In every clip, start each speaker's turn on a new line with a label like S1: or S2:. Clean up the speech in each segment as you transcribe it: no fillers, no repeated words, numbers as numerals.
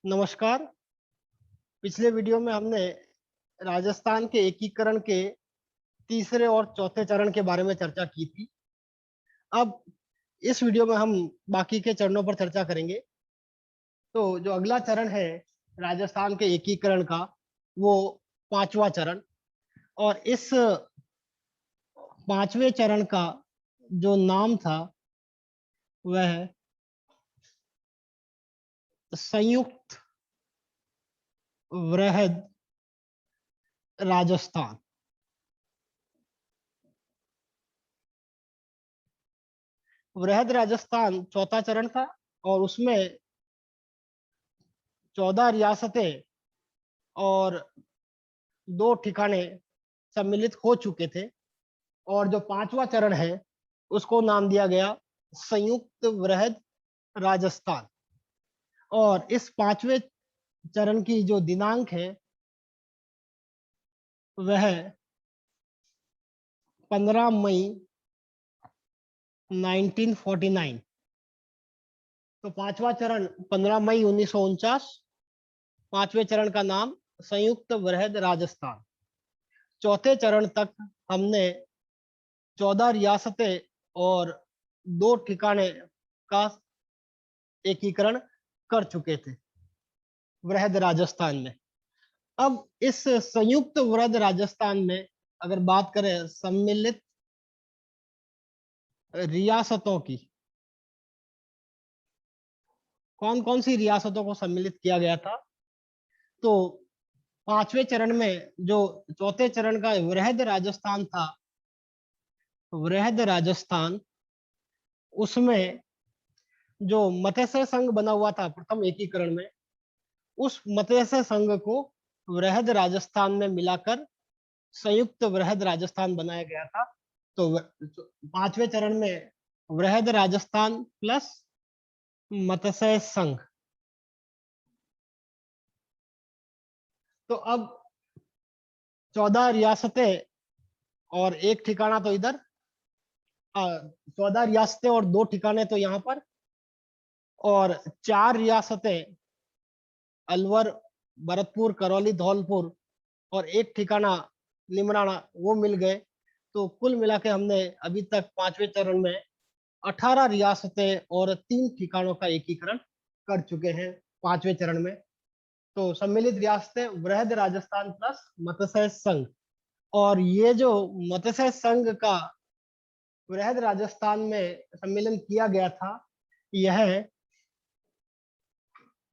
S1: नमस्कार। पिछले वीडियो में हमने राजस्थान के एकीकरण के तीसरे और चौथे चरण के बारे में चर्चा की थी। अब इस वीडियो में हम बाकी के चरणों पर चर्चा करेंगे। तो जो अगला चरण है राजस्थान के एकीकरण का, वो पांचवा चरण। और इस पांचवें चरण का जो नाम था वह संयुक्त वृहद राजस्थान। वृहद राजस्थान चौथा चरण था और उसमें 14 रियासतें और 2 ठिकाने सम्मिलित हो चुके थे। और जो पांचवा चरण है उसको नाम दिया गया संयुक्त वृहद राजस्थान। और इस पांचवें चरण की जो दिनांक है वह 15 मई 1949। तो पांचवा चरण 15 मई 1949। पांचवें चरण का नाम संयुक्त वृहद राजस्थान। चौथे चरण तक हमने 14 रियासतें और 2 ठिकाने का एकीकरण कर चुके थे वृहद राजस्थान में। अब इस संयुक्त वृहद राजस्थान में अगर बात करें सम्मिलित रियासतों की, कौन कौन सी रियासतों को सम्मिलित किया गया था, तो पांचवें चरण में जो चौथे चरण का वृहद राजस्थान था, वृहद राजस्थान, उसमें जो मत्स्य संघ बना हुआ था प्रथम एकीकरण में, उस मत्स्य संघ को वृहद राजस्थान में मिलाकर संयुक्त वृहद राजस्थान बनाया गया था। तो पांचवें चरण में वृहद राजस्थान प्लस मत्स्य संघ। तो अब 14 रियासतें और एक ठिकाना तो इधर, 14 रियासतें और 2 ठिकाने तो यहाँ पर, और 4 रियासतें अलवर, भरतपुर, करौली, धौलपुर और एक ठिकाना निमराना, वो मिल गए। तो कुल मिला के हमने अभी तक पांचवें चरण में 18 रियासतें और 3 ठिकानों का एकीकरण कर चुके हैं पांचवें चरण में। तो सम्मिलित रियासतें वृहद राजस्थान प्लस मत्स्य संघ। और ये जो मत्स्य संघ का वृहद राजस्थान में सम्मेलन किया गया था, यह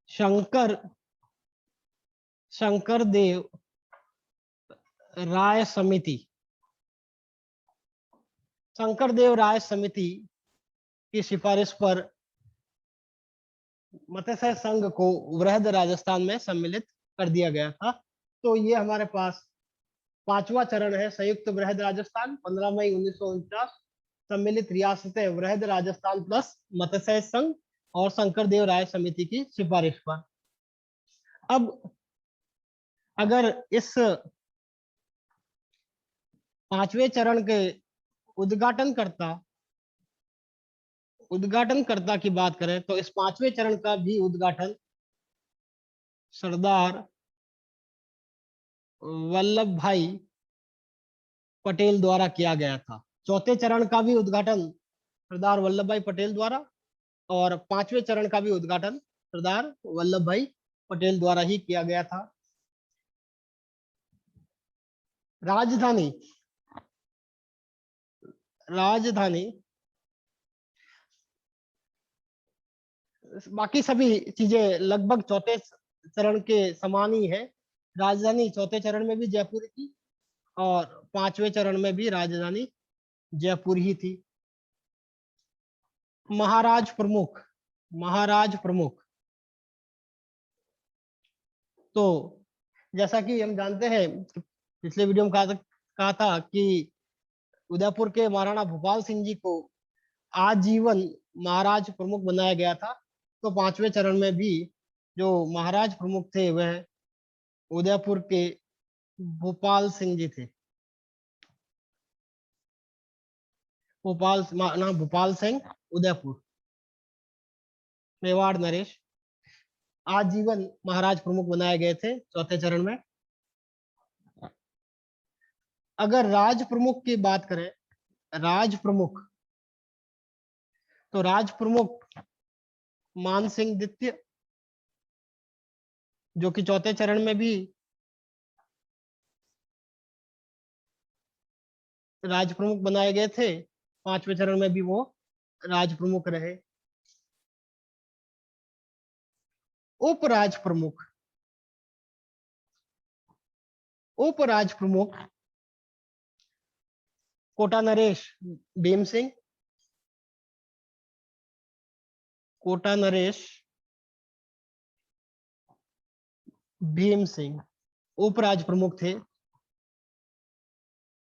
S1: शंकर शंकर देव राय समिति शंकर देव राय समिति की सिफारिश पर मत्स्य संघ को वृहद राजस्थान में सम्मिलित कर दिया गया था। तो ये हमारे पास पांचवा चरण है संयुक्त वृहद राजस्थान, 15 मई 1949। सम्मिलित रियासतें वृहद राजस्थान प्लस मत्स्य संघ और शंकर देव राय समिति की सिफारिश पर। अब अगर इस पांचवें चरण के उद्घाटनकर्ता की बात करें, तो इस पांचवें चरण का भी उद्घाटन सरदार वल्लभ भाई पटेल द्वारा किया गया था। चौथे चरण का भी उद्घाटन सरदार वल्लभ भाई पटेल द्वारा, और पांचवें चरण का भी उद्घाटन सरदार वल्लभ भाई पटेल द्वारा ही किया गया था। राजधानी राजधानी बाकी सभी चीजें लगभग चौथे चरण के समान ही है। राजधानी चौथे चरण में भी जयपुर थी और पांचवें चरण में भी राजधानी जयपुर ही थी। महाराज प्रमुख, तो जैसा कि हम जानते हैं, पिछले वीडियो में कहा था कि उदयपुर के महाराणा भूपाल सिंह जी को आजीवन महाराज प्रमुख बनाया गया था। तो पांचवें चरण में भी जो महाराज प्रमुख थे वह उदयपुर के भूपाल सिंह जी थे। भूपाल सिंह, उदयपुर। मेवाड़ नरेश। आजीवन महाराज प्रमुख बनाए गए थे चौथे चरण में। अगर राज प्रमुख की बात करें, राज प्रमुख, तो राज प्रमुख मान सिंह द्वितीय, जो कि चौथे चरण में भी राज प्रमुख बनाए गए थे, पांचवें चरण में भी वो राज प्रमुख रहे। उपराज प्रमुख, उपराज प्रमुख कोटा नरेश भीम सिंह, कोटा नरेश भीम सिंह उपराज प्रमुख थे।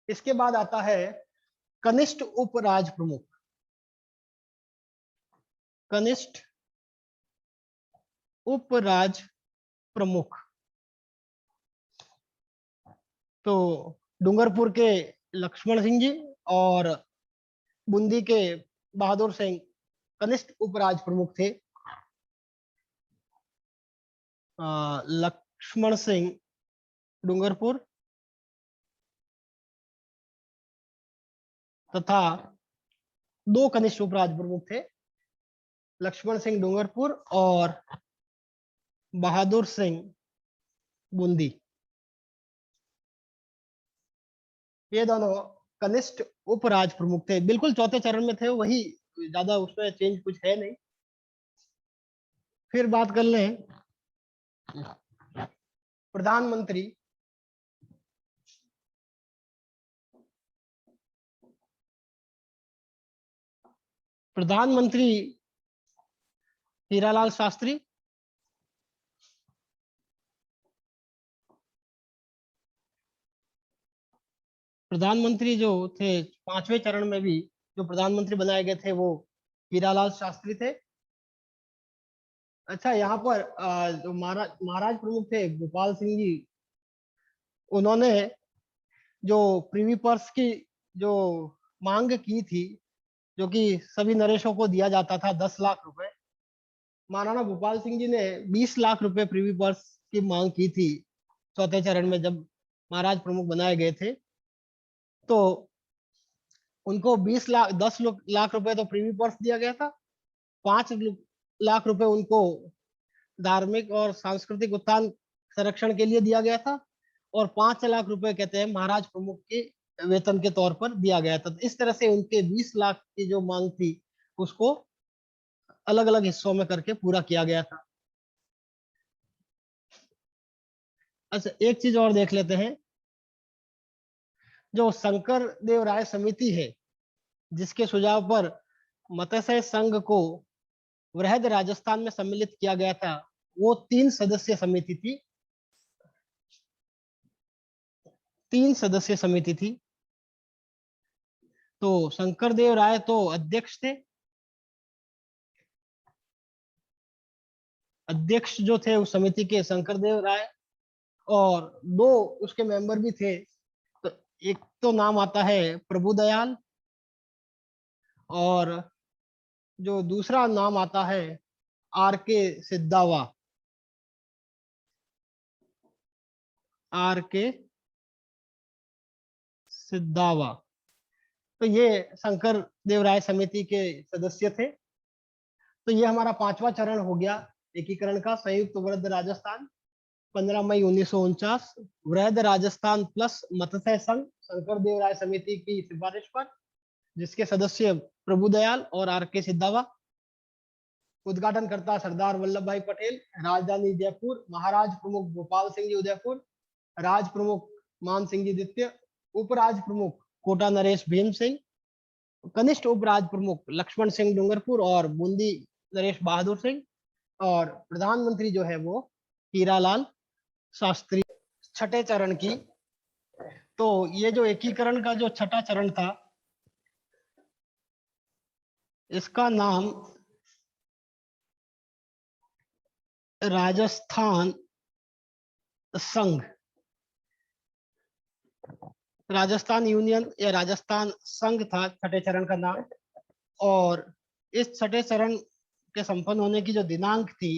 S1: इसके बाद आता है कनिष्ठ उपराज प्रमुख। कनिष्ठ उपराज प्रमुख, तो डूंगरपुर के लक्ष्मण सिंह जी और बूंदी के बहादुर सिंह कनिष्ठ उपराज प्रमुख थे। लक्ष्मण सिंह डूंगरपुर तथा दो कनिष्ठ उपराज प्रमुख थे, लक्ष्मण सिंह डूंगरपुर और बहादुर सिंह बूंदी। ये दोनों कनिष्ठ उपराज प्रमुख थे, बिल्कुल चौथे चरण में थे वही, ज्यादा उसमें चेंज कुछ है नहीं। फिर बात कर लें प्रधानमंत्री। प्रधानमंत्री हीरालाल शास्त्री, प्रधानमंत्री जो थे पांचवें चरण में भी जो प्रधानमंत्री बनाए गए थे वो हीरालाल शास्त्री थे। अच्छा, यहाँ पर जो महाराज प्रमुख थे गोपाल सिंह जी, उन्होंने जो प्रीवी पर्स की जो मांग की थी, जो कि सभी नरेशों को दिया जाता था 10 लाख रुपए, महाराणा गोपाल सिंह जी ने 20 लाख रुपए प्रीवी पर्स की मांग की थी चौथे चरण में जब महाराज प्रमुख बनाए गए थे। तो उनको 10 लाख रुपए तो प्रीवी पर्स दिया गया था, 5 लाख रुपए उनको धार्मिक और सांस्कृतिक उत्थान संरक्षण के लिए दिया गया था, और 5 लाख रुपए कहते हैं महाराज प्रमुख के वेतन के तौर पर दिया गया था। तो इस तरह से उनके 20 लाख की जो मांग थी उसको अलग अलग हिस्सों में करके पूरा किया गया था। अच्छा, एक चीज और देख लेते हैं, जो शंकर देव राय समिति है जिसके सुझाव पर मत्स्य संघ को वृहद राजस्थान में सम्मिलित किया गया था, वो 3 सदस्यीय समिति थी। 3 सदस्यीय समिति थी। तो शंकर देव राय तो अध्यक्ष थे, अध्यक्ष जो थे उस समिति के शंकर देव राय, और दो उसके मेंबर भी थे। तो एक तो नाम आता है प्रभुदयाल, और जो दूसरा नाम आता है आर के सिद्धावा। आर के सिद्धावा, तो ये शंकर देव राय समिति के सदस्य थे। तो ये हमारा पांचवा चरण हो गया एकीकरण का। संयुक्त वृहद राजस्थान 15 मई 1949, वृहद राजस्थान प्लस मत्स्य संघ शंकर देव राय समिति की सिफारिश पर, जिसके सदस्य प्रभुदयाल और आर के सिद्धावा। उद्घाटनकर्ता सरदार वल्लभ भाई पटेल। राजधानी जयपुर। महाराज प्रमुख गोपाल सिंह जी उदयपुर, राज प्रमुख मान सिंह जी द्वितीय, उपराज प्रमुख कोटा नरेश भीम सिंह, कनिष्ठ उपराज प्रमुख लक्ष्मण सिंह डूंगरपुर और बूंदी नरेश बहादुर सिंह, और प्रधानमंत्री जो है वो हीरालाल शास्त्री। छठे चरण की, तो ये जो एकीकरण का जो छठा चरण था, इसका नाम राजस्थान संघ, राजस्थान यूनियन या राजस्थान संघ था छठे चरण का नाम। और इस छठे चरण के संपन्न होने की जो दिनांक थी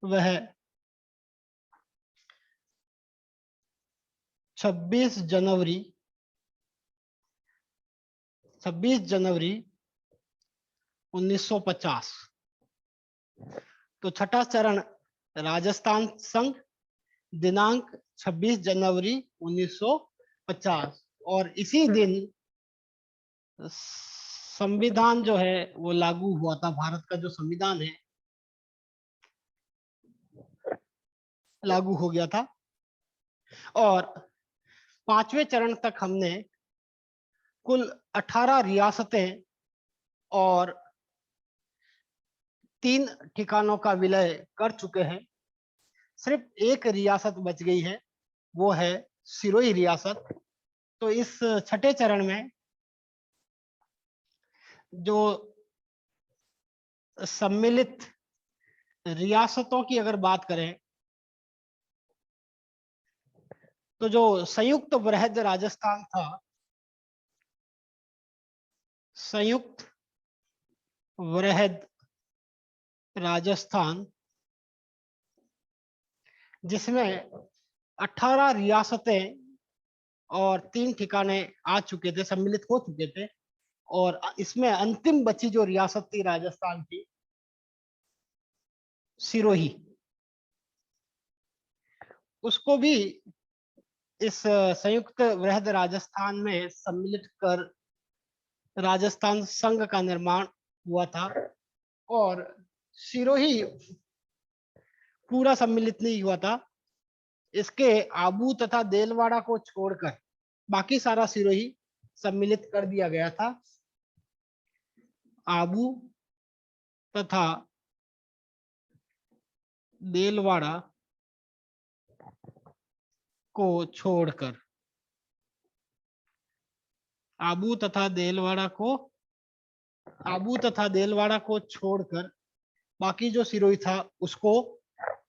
S1: वह 26 जनवरी 1950। तो छठा चरण राजस्थान संघ, दिनांक 26 जनवरी 1950, और इसी दिन संविधान जो है वो लागू हुआ था। भारत का जो संविधान है लागू हो गया था। और पांचवें चरण तक हमने कुल 18 रियासतें और 3 ठिकानों का विलय कर चुके हैं। सिर्फ एक रियासत बच गई है, वो है सिरोही रियासत। तो इस छठे चरण में जो सम्मिलित रियासतों की अगर बात करें, तो जो संयुक्त वृहद राजस्थान था, संयुक्त वृहद राजस्थान, जिसमें 18 रियासतें और 3 ठिकाने आ चुके थे, सम्मिलित हो चुके थे। और इसमें अंतिम बची जो रियासत थी राजस्थान की, सिरोही, उसको भी इस संयुक्त वृहद राजस्थान में सम्मिलित कर राजस्थान संघ का निर्माण हुआ था। और सिरोही पूरा सम्मिलित नहीं हुआ था, इसके आबू तथा देलवाड़ा को छोड़कर बाकी सारा सिरोही सम्मिलित कर दिया गया था। आबू तथा देलवाड़ा को छोड़कर, आबू तथा देलवाड़ा को छोड़कर बाकी जो सिरोही था उसको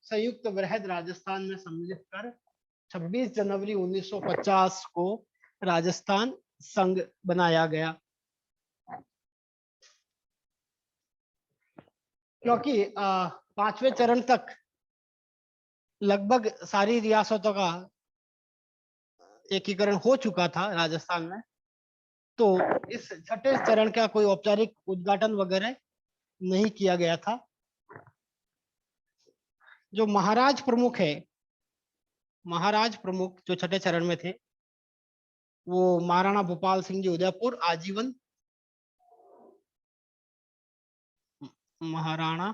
S1: संयुक्त वृहद राजस्थान में सम्मिलित कर 26 जनवरी 1950 को राजस्थान संघ बनाया गया। क्योंकि पांचवें चरण तक लगभग सारी रियासतों का एकीकरण हो चुका था राजस्थान में, तो इस छठे चरण का कोई औपचारिक उद्घाटन वगैरह नहीं किया गया था। जो महाराज प्रमुख है, महाराज प्रमुख जो छठे चरण में थे, वो महाराणा भूपाल सिंह जी उदयपुर आजीवन, महाराणा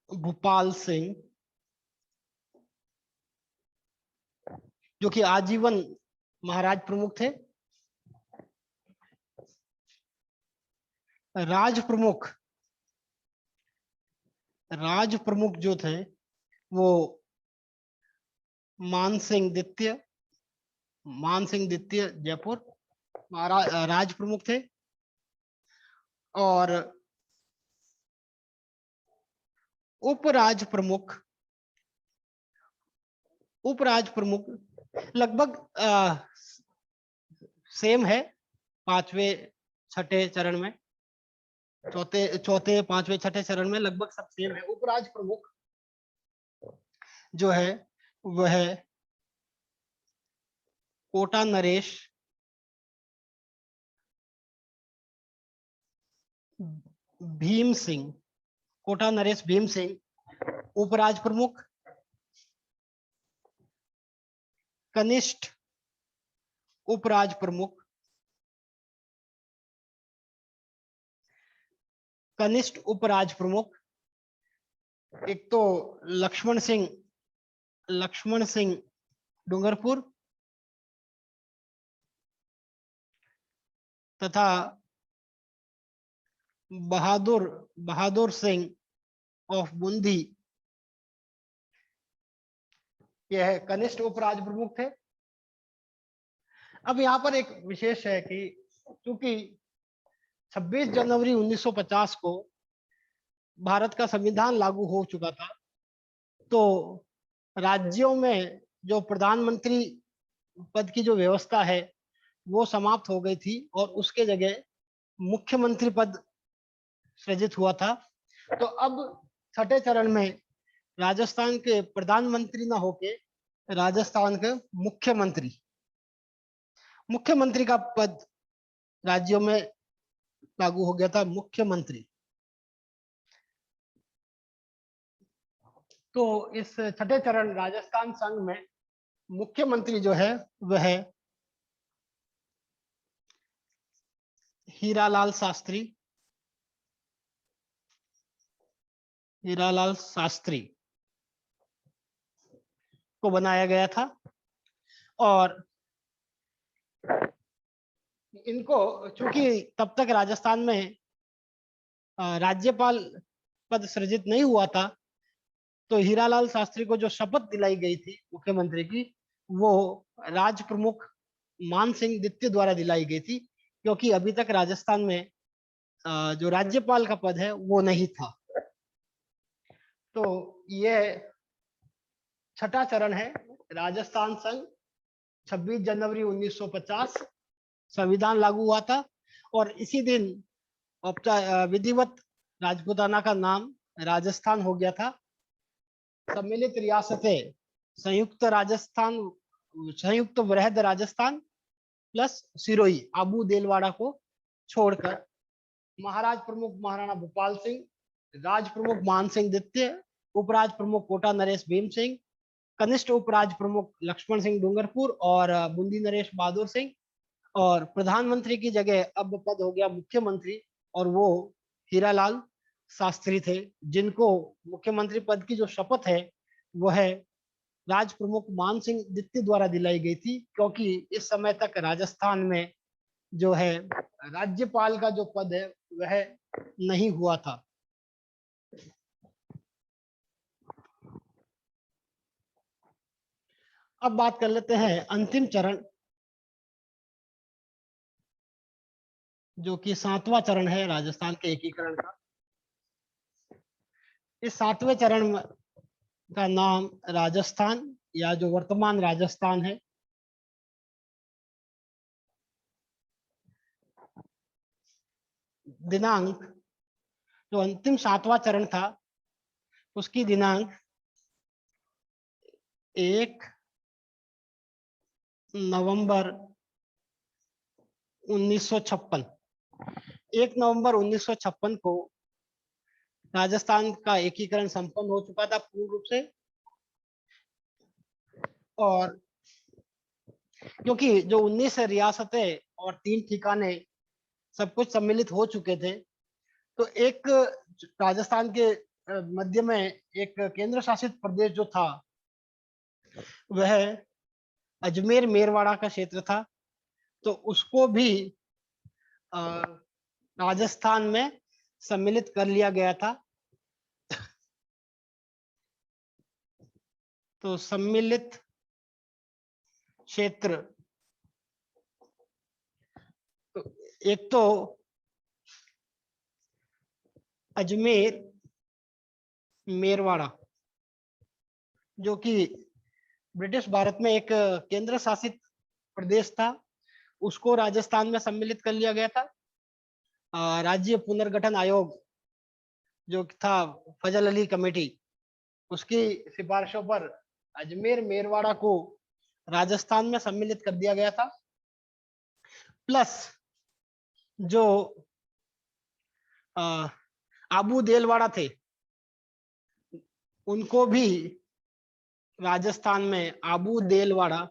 S1: भूपाल सिंह, जो कि आजीवन महाराज प्रमुख थे। राज प्रमुख जो थे वो मान सिंह द्वितीय जयपुर राज प्रमुख थे। और उपराज प्रमुख लगभग सेम है पांचवें छठे चरण में, चौथे पांचवें छठे चरण में लगभग सब सेम है। उपराज प्रमुख जो है वह कोटा नरेश भीम सिंह, कोटा नरेश भीम सिंह उपराज प्रमुख। कनिष्ठ उपराज प्रमुख, कनिष्ठ उपराज प्रमुख एक तो लक्ष्मण सिंह डूंगरपुर तथा बहादुर सिंह ऑफ बूंदी, यह कनिष्ठ उपराज प्रमुख थे। अब यहाँ पर एक विशेष है कि क्योंकि 26 जनवरी 1950 को भारत का संविधान लागू हो चुका था, तो राज्यों में जो प्रधानमंत्री पद की जो व्यवस्था है वो समाप्त हो गई थी और उसके जगह मुख्यमंत्री पद सृजित हुआ था। तो अब छठे चरण में राजस्थान के प्रधानमंत्री ना होके राजस्थान के मुख्यमंत्री मुख्यमंत्री का पद राज्यों में लागू हो गया था, मुख्यमंत्री। तो इस छठे चरण राजस्थान संघ में मुख्यमंत्री जो है वह हीरालाल शास्त्री, हीरालाल शास्त्री को बनाया गया था। और इनको, चूंकि तब तक राजस्थान में राज्यपाल पद सृजित नहीं हुआ था, तो हीरालाल शास्त्री को जो शपथ दिलाई गई थी मुख्यमंत्री की, वो राज प्रमुख मान सिंह द्वितीय द्वारा दिलाई गई थी, क्योंकि अभी तक राजस्थान में जो राज्यपाल का पद है वो नहीं था। तो ये छठा चरण है राजस्थान संघ। 26 जनवरी 1950 संविधान लागू हुआ था और इसी दिन विधिवत राजपूताना का नाम राजस्थान हो गया था। सम्मिलित रियासतें संयुक्त राजस्थान, संयुक्त वृहद राजस्थान प्लस सिरोही आबू देलवाड़ा को छोड़कर महाराज प्रमुख महाराणा भूपाल सिंह, राज प्रमुख मान सिंह द्वितीय, उपराज प्रमुख कोटा नरेश भीम सिंह, कनिष्ठ उपराज प्रमुख लक्ष्मण सिंह डूंगरपुर और बूंदी नरेश बहादुर सिंह, और प्रधानमंत्री की जगह अब पद हो गया मुख्यमंत्री, और वो हीरालाल शास्त्री थे, जिनको मुख्यमंत्री पद की जो शपथ है वो है राज प्रमुख मान सिंह द्वितीय द्वारा दिलाई गई थी, क्योंकि इस समय तक राजस्थान में जो है राज्यपाल का जो पद है वह नहीं हुआ था। अब बात कर लेते हैं अंतिम चरण, जो कि 7वां चरण है राजस्थान के एकीकरण का। इस 7वें चरण का नाम राजस्थान, या जो वर्तमान राजस्थान है, दिनांक, जो अंतिम 7वां चरण था उसकी दिनांक 1 नवंबर 1956, 1 नवंबर 1956 को राजस्थान का एकीकरण संपन्न हो चुका था पूर्ण रूप से। और क्योंकि जो 19 रियासतें और 3 ठिकाने सब कुछ सम्मिलित हो चुके थे, तो एक राजस्थान के मध्य में एक केंद्र शासित प्रदेश जो था वह अजमेर मेरवाड़ा का क्षेत्र था, तो उसको भी राजस्थान में सम्मिलित कर लिया गया था। तो सम्मिलित क्षेत्र, तो एक तो अजमेर मेरवाड़ा, जो कि ब्रिटिश भारत में एक केंद्र शासित प्रदेश था, उसको राजस्थान में सम्मिलित कर लिया गया था। राज्य पुनर्गठन आयोग जो था, फजल अली कमेटी, उसकी सिफारिशों पर अजमेर मेरवाड़ा को राजस्थान में सम्मिलित कर दिया गया था। प्लस जो आबू देलवाड़ा थे उनको भी राजस्थान में आबू देलवाड़ा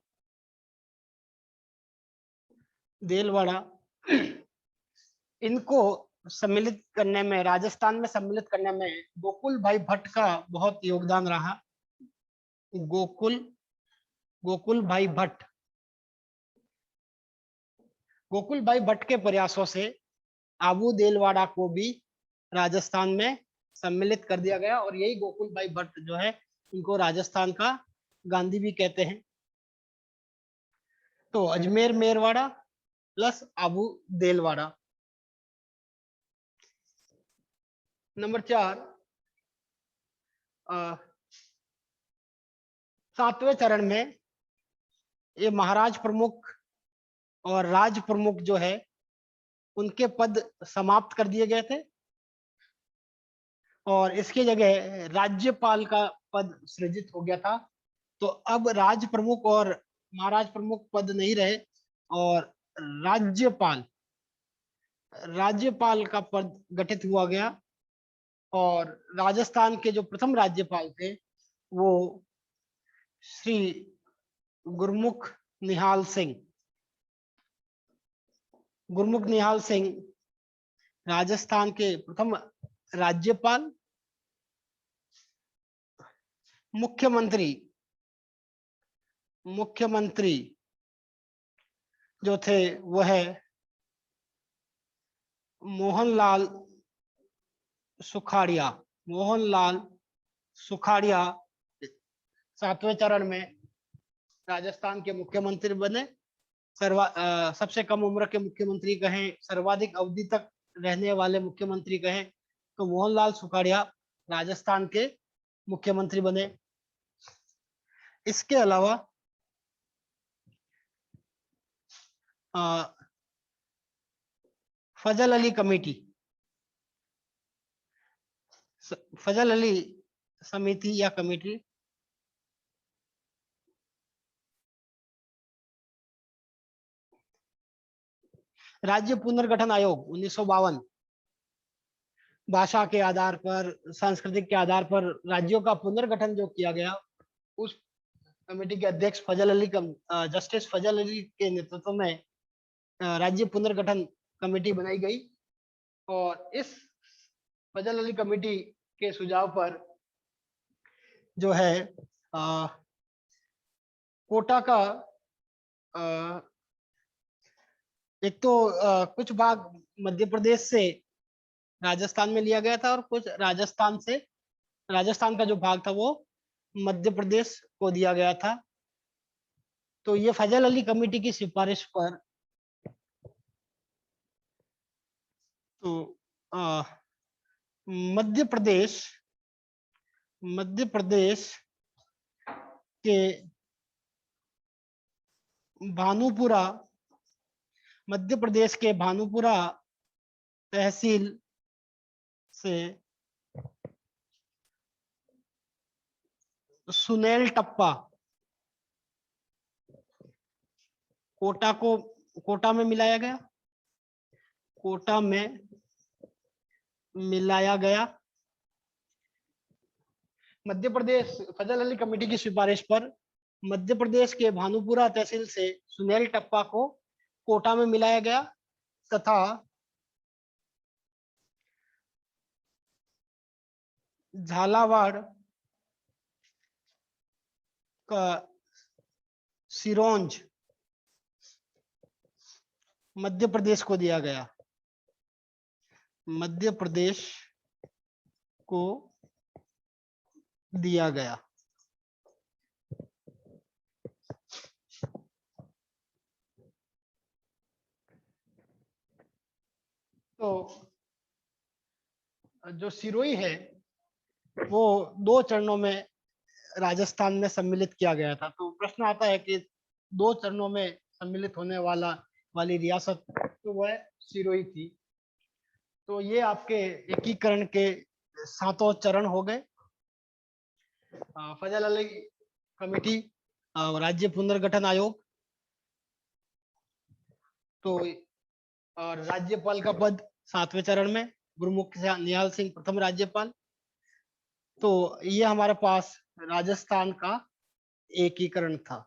S1: इनको सम्मिलित करने में, राजस्थान में सम्मिलित करने में गोकुल भाई भट्ट का बहुत योगदान रहा। गोकुल भाई भट्ट के प्रयासों से आबू देलवाड़ा को भी राजस्थान में सम्मिलित कर दिया गया, और यही गोकुल भाई भट्ट जो है इनको राजस्थान का गांधी भी कहते हैं। तो अजमेर मेरवाड़ा प्लस आबू देलवाड़ा। नंबर 4, 7वें चरण में ये महाराज प्रमुख और राज प्रमुख जो है उनके पद समाप्त कर दिए गए थे। और इसके जगह राज्यपाल का पद सृजित हो गया था। तो अब राज प्रमुख और महाराज प्रमुख पद नहीं रहे और राज्यपाल राज्यपाल का पद गठित हुआ गया। और राजस्थान के जो प्रथम राज्यपाल थे वो श्री गुरमुख निहाल सिंह राजस्थान के प्रथम राज्यपाल। मुख्यमंत्री जो थे वह मोहनलाल सुखाड़िया 7वें चरण में राजस्थान के मुख्यमंत्री बने। सबसे कम उम्र के मुख्यमंत्री कहें, सर्वाधिक अवधि तक रहने वाले मुख्यमंत्री कहें तो मोहनलाल सुखाड़िया राजस्थान के मुख्यमंत्री बने। इसके अलावा फजल अली समिति या कमेटी राज्य पुनर्गठन आयोग 1952 भाषा के आधार पर, सांस्कृतिक के आधार पर राज्यों का पुनर्गठन जो किया गया, उस कमेटी के अध्यक्ष जस्टिस फजल अली के नेतृत्व में राज्य पुनर्गठन कमेटी बनाई गई। और इस फजल अली कमेटी के सुझाव पर जो है कोटा का एक तो कुछ भाग मध्य प्रदेश से राजस्थान में लिया गया था और कुछ राजस्थान का जो भाग था वो मध्य प्रदेश को दिया गया था। तो ये फजल अली कमेटी की सिफारिश पर तो मध्य प्रदेश के भानुपुरा तहसील से सुनेल टप्पा कोटा में मिलाया गया। मध्य प्रदेश फजल अली कमेटी की सिफारिश पर मध्य प्रदेश के भानुपुरा तहसील से सुनेल टप्पा को कोटा में मिलाया गया तथा झालावाड़ का सिरोंज मध्य प्रदेश को दिया गया। तो जो सिरोही है वो 2 चरणों में राजस्थान में सम्मिलित किया गया था। तो प्रश्न आता है कि 2 चरणों में सम्मिलित होने वाली रियासत तो वह सिरोही थी। तो ये आपके एकीकरण के 7 चरण हो गए। फजल अली कमेटी, राज्य पुनर्गठन आयोग, तो और राज्यपाल का पद 7वें चरण में गुरमुख निहाल सिंह प्रथम राज्यपाल। तो ये हमारे पास राजस्थान का एकीकरण था।